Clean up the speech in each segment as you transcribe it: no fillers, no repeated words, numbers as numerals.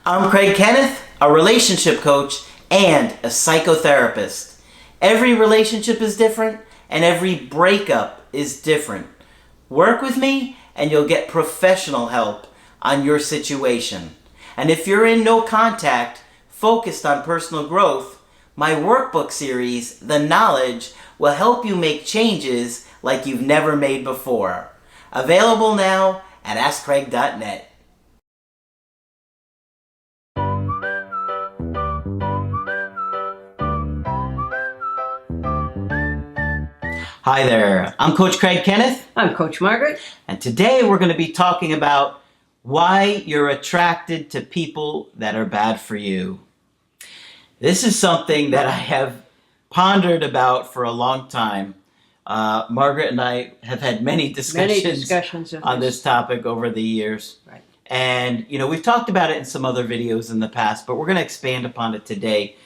I'm Craig Kenneth, a relationship coach and a psychotherapist. Every relationship is different and every breakup is different. Work with me and you'll get professional help on your situation. And if you're in no contact, focused on personal growth, my workbook series, The Knowledge, will help you make changes like you've never made before. Available now at AskCraig.net. Hi there, I'm Coach Craig Kenneth. I'm Coach Margaret. And today we're going to be talking about why you're attracted to people that are bad for you. This is something that I have pondered about for a long time. Margaret and I have had many discussions on this topic over the years. Right. And, we've talked about it in some other videos in the past, but we're going to expand upon it today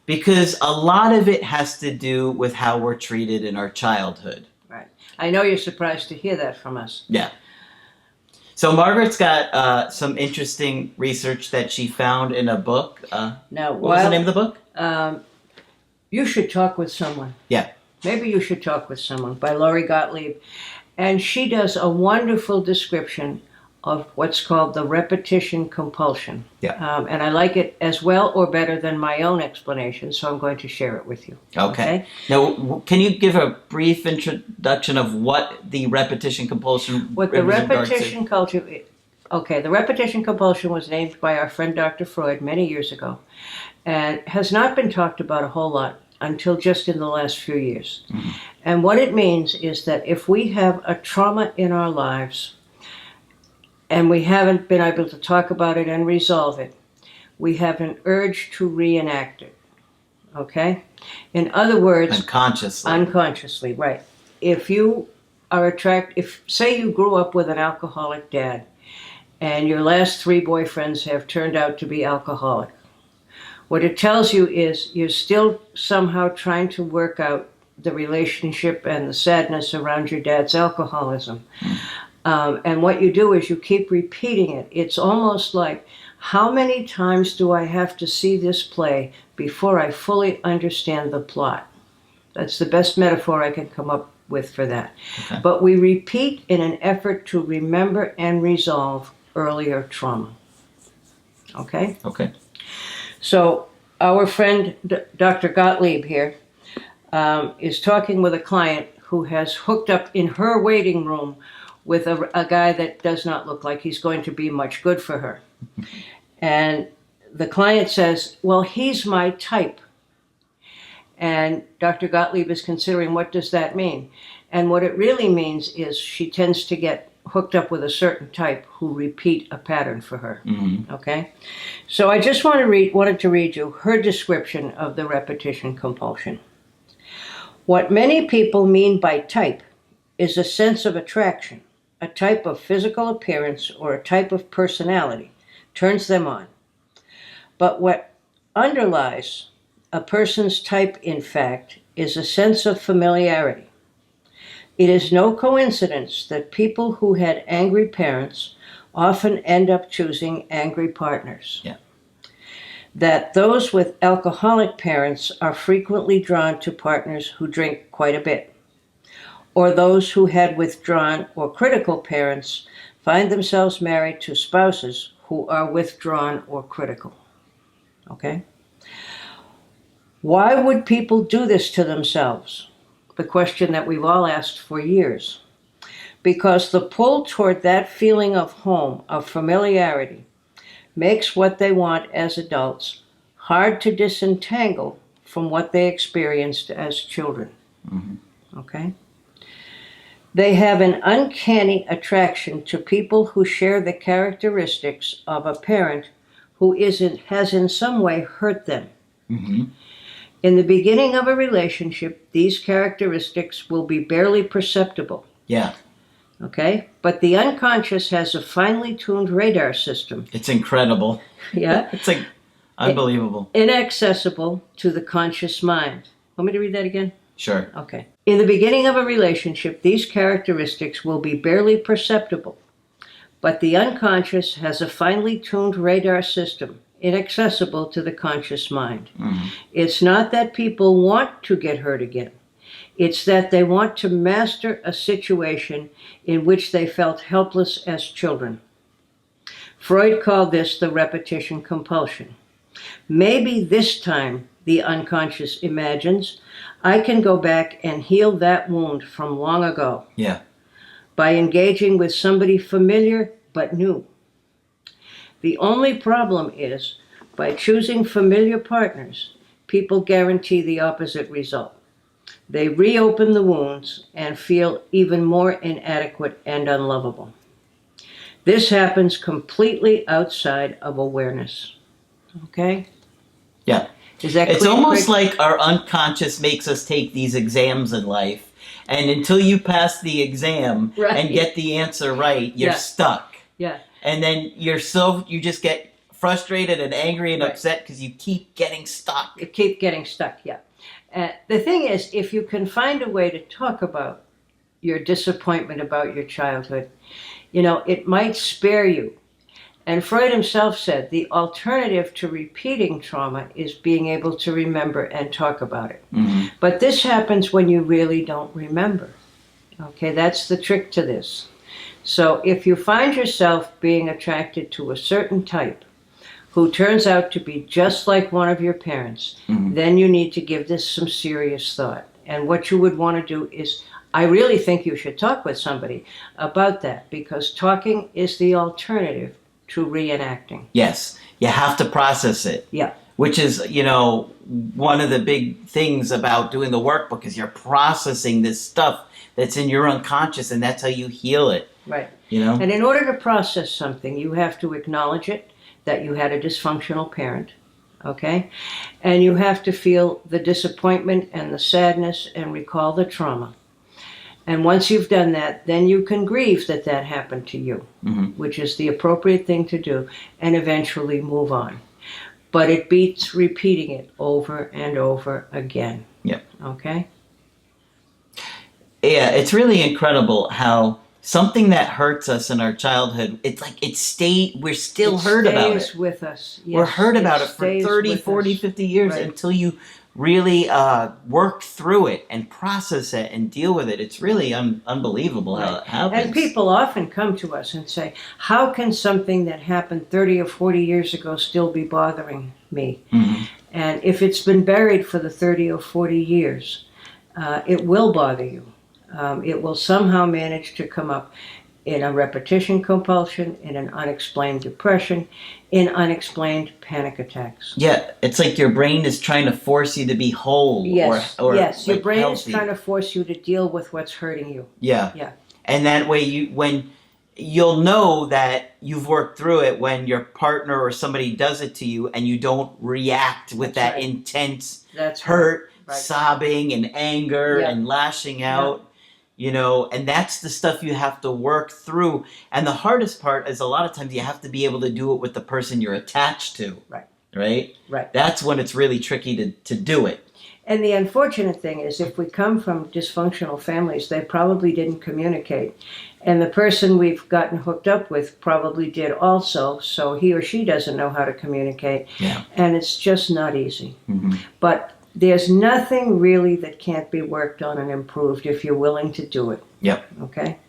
because a lot of it has to do with how we're treated in our childhood. Right. I know you're surprised to hear that from us. Yeah. So Margaret's got some interesting research that she found in a book. What was the name of the book? You Should Talk with Someone. Yeah. Maybe You Should Talk with Someone by Lori Gottlieb. And she does a wonderful description of what's called the repetition compulsion. Yeah. And I like it as well or better than my own explanation, so I'm going to share it with you. Okay. Now, can you give a brief introduction of what the repetition compulsion What the repetition culture... Okay, the repetition compulsion was named by our friend Dr. Freud many years ago and has not been talked about a whole lot until just in the last few years. Mm-hmm. And what it means is that if we have a trauma in our lives and we haven't been able to talk about it and resolve it, we have an urge to reenact it. Okay? In other words... Unconsciously, right. If you are say you grew up with an alcoholic dad and your last 3 boyfriends have turned out to be alcoholic, what it tells you is you're still somehow trying to work out the relationship and the sadness around your dad's alcoholism. And what you do is you keep repeating it. It's almost like, how many times do I have to see this play before I fully understand the plot? That's the best metaphor I can come up with for that. Okay. But we repeat in an effort to remember and resolve earlier trauma. Okay? Okay. So our friend Dr. Gottlieb here is talking with a client who has hooked up in her waiting room with a guy that does not look like he's going to be much good for her. And the client says, well, he's my type. And Dr. Gottlieb is considering, what does that mean? And what it really means is she tends to get hooked up with a certain type who repeat a pattern for her. Mm-hmm. Okay? So I just wanted to read you her description of the repetition compulsion. What many people mean by type is a sense of attraction, a type of physical appearance or a type of personality turns them on. But what underlies a person's type, in fact, is a sense of familiarity. It is no coincidence that people who had angry parents often end up choosing angry partners. Yeah. That those with alcoholic parents are frequently drawn to partners who drink quite a bit. Or those who had withdrawn or critical parents find themselves married to spouses who are withdrawn or critical. Okay? Why would people do this to themselves? The question that we've all asked for years. Because the pull toward that feeling of home, of familiarity, makes what they want as adults hard to disentangle from what they experienced as children. Mm-hmm. Okay? They have an uncanny attraction to people who share the characteristics of a parent who has in some way hurt them. Mm-hmm. In the beginning of a relationship, these characteristics will be barely perceptible. Yeah. Okay? But the unconscious has a finely tuned radar system. It's incredible. Yeah. It's like unbelievable. Inaccessible to the conscious mind. Want me to read that again? Sure. Okay. In the beginning of a relationship, these characteristics will be barely perceptible, But the unconscious has a finely tuned radar system inaccessible to the conscious mind. Mm-hmm. It's not that people want to get hurt again. It's that they want to master a situation in which they felt helpless as children. Freud called this the repetition compulsion. Maybe this time, the unconscious imagines, I can go back and heal that wound from long ago. Yeah. By engaging with somebody familiar but new. The only problem is, by choosing familiar partners, people guarantee the opposite result. They reopen the wounds and feel even more inadequate and unlovable. This happens completely outside of awareness. Okay? Yeah. Is that It's clear, almost Craig? like our unconscious makes us take these exams in life. And until you pass the exam Right. and get the answer right, you're Yeah. stuck. Yeah. And then you just get frustrated and angry and Right. upset because you keep getting stuck. You keep getting stuck, yeah. The thing is, if you can find a way to talk about your disappointment about your childhood, it might spare you. And Freud himself said the alternative to repeating trauma is being able to remember and talk about it. Mm-hmm. But this happens when you really don't remember. Okay, that's the trick to this. So if you find yourself being attracted to a certain type who turns out to be just like one of your parents, Mm-hmm. then you need to give this some serious thought. And what you would want to do is, I really think you should talk with somebody about that, because talking is the alternative to reenacting. Yes. You have to process it. Yeah. Which is, one of the big things about doing the workbook is you're processing this stuff that's in your unconscious, and that's how you heal it. Right. And in order to process something, you have to acknowledge it, that you had a dysfunctional parent, okay? And you have to feel the disappointment and the sadness and recall the trauma. And once you've done that, then you can grieve that that happened to you, mm-hmm. which is the appropriate thing to do, and eventually move on. But it beats repeating it over and over again. Yep. Okay? Yeah, it's really incredible how something that hurts us in our childhood, it's like we're still hurt about it. It stays with us. Yes, we're hurt about it for stays 30, with 40, us. 50 years Right. until you really work through it and process it and deal with it. It's really unbelievable how it happens. And people often come to us and say, how can something that happened 30 or 40 years ago still be bothering me? Mm-hmm. And if it's been buried for the 30 or 40 years, it will bother you. It will somehow manage to come up in a repetition compulsion, in an unexplained depression, in unexplained panic attacks. Yeah, it's like your brain is trying to force you to be whole. Yes, or yes. Your like brain healthy. is trying to force you to deal with what's hurting you. Yeah. Yeah. And that way when you'll know that you've worked through it when your partner or somebody does it to you and you don't react with That's that right. intense That's hurt, right. sobbing and anger Yeah. and lashing out. And that's the stuff you have to work through. And the hardest part is a lot of times you have to be able to do it with the person you're attached to. Right. Right? Right. That's when it's really tricky to do it. And the unfortunate thing is, if we come from dysfunctional families, they probably didn't communicate. And the person we've gotten hooked up with probably did also, so he or she doesn't know how to communicate. Yeah. And it's just not easy. Mm-hmm. But there's nothing really that can't be worked on and improved if you're willing to do it. Yep. Okay?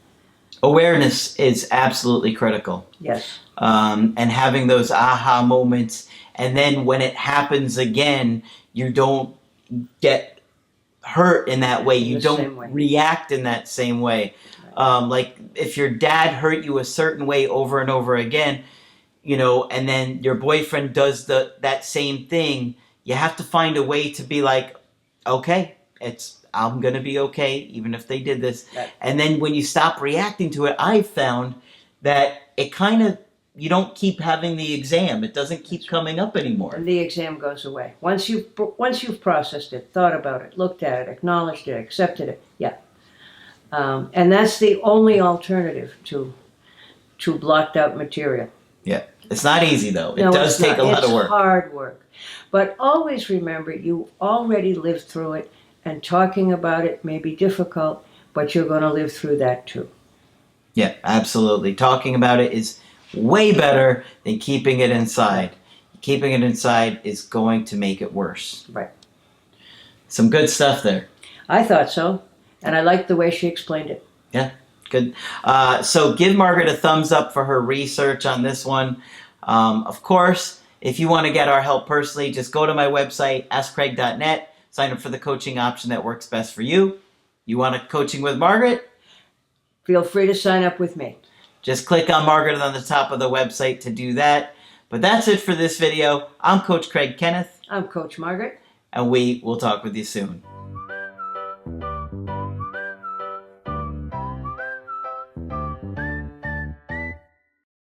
Awareness is absolutely critical. Yes. And having those aha moments. And then when it happens again, you don't get hurt in that way. You don't react in that same way. Right. Like if your dad hurt you a certain way over and over again, and then your boyfriend does that same thing, you have to find a way to be like, okay, I'm going to be okay, even if they did this. Right. And then when you stop reacting to it, I've found that it kind of, you don't keep having the exam. It doesn't keep coming up anymore. And the exam goes away. Once you've processed it, thought about it, looked at it, acknowledged it, accepted it, yeah. And that's the only alternative to blocked out material. Yeah. It's not easy, though. It No, does it's take not. a lot of work. It's hard work. But always remember, you already lived through it, and talking about it may be difficult, but you're going to live through that too. Yeah, absolutely. Talking about it is way better than keeping it inside. Keeping it inside is going to make it worse. Right. Some good stuff there. I thought so, and I liked the way she explained it. Yeah, good. So give Margaret a thumbs up for her research on this one. Of course, if you want to get our help personally, just go to my website, askcraig.net, sign up for the coaching option that works best for you. You want a coaching with Margaret? Feel free to sign up with me. Just click on Margaret on the top of the website to do that. But that's it for this video. I'm Coach Craig Kenneth. I'm Coach Margaret. And we will talk with you soon.